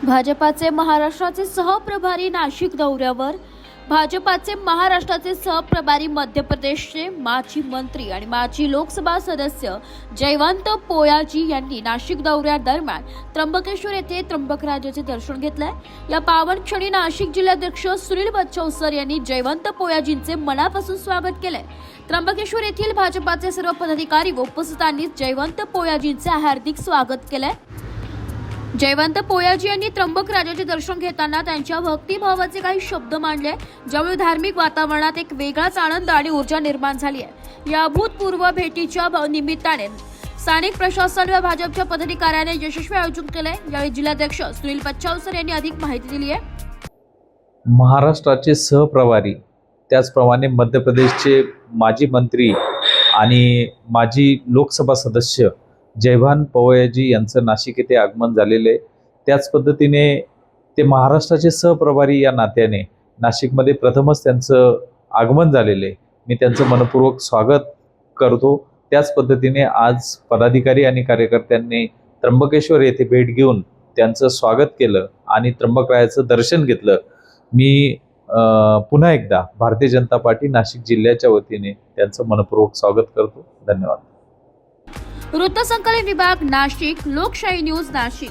भाजपाचे महाराष्ट्राचे सहप्रभारी नाशिक दौऱ्यावर. भाजपाचे महाराष्ट्राचे सहप्रभारी मध्य प्रदेशचे माजी मंत्री आणि माजी लोकसभा सदस्य जयवंत पोयाजी यांनी नाशिक दौऱ्यादरम्यान त्र्यंबकेश्वर येथे त्र्यंबकराजाचे दर्शन घेतले. या पावन क्षणी नाशिक जिल्हाध्यक्ष सुनील बच्छावसर यांनी जयवंत पोयाजींचे मनापासून स्वागत केले. त्र्यंबकेश्वर येथील भाजपाचे सर्व पदाधिकारी व उपस्थितांनी जयवंत पोयाजींचे हार्दिक स्वागत केले. जयवंत पोयाजी यांनी त्र्यंबक राजाचे दर्शन घेताना त्यांच्या भक्तिभावाचे काही शब्द मांडले, ज्यामुळे धार्मिक वातावरणात एक वेगळाच आनंद आणि ऊर्जा निर्माण झाली आहे. या अभूतपूर्व भेटीच्या निमित्ताने स्थानिक प्रशासन व भाजपच्या पदाधिकाऱ्यांनी यशस्वी आयोजन केले. यावेळी जिल्हाध्यक्ष सुनील बच्छावसर यांनी अधिक माहिती दिली आहे. महाराष्ट्राचे सहप्रभारी, त्याचप्रमाणे मध्य प्रदेशचे माजी मंत्री आणि माजी लोकसभा सदस्य जयभान पोयाजी यांचं नाशिक येथे आगमन झालेलं आहे. त्याच पद्धतीने ते महाराष्ट्राचे सहप्रभारी या नात्याने नाशिकमध्ये प्रथमच त्यांचं आगमन झालेलं आहे. मी त्यांचं मनपूर्वक स्वागत करतो. त्याच पद्धतीने आज पदाधिकारी आणि कार्यकर्त्यांनी त्र्यंबकेश्वर येथे भेट घेऊन त्यांचं स्वागत केलं आणि त्र्यंबकरायाचं दर्शन घेतलं. मी पुन्हा एकदा भारतीय जनता पार्टी नाशिक जिल्ह्याच्या वतीने त्यांचं मनपूर्वक स्वागत करतो. धन्यवाद. वृत्तसंकलन विभाग नाशिक, लोकशाही न्यूज नाशिक.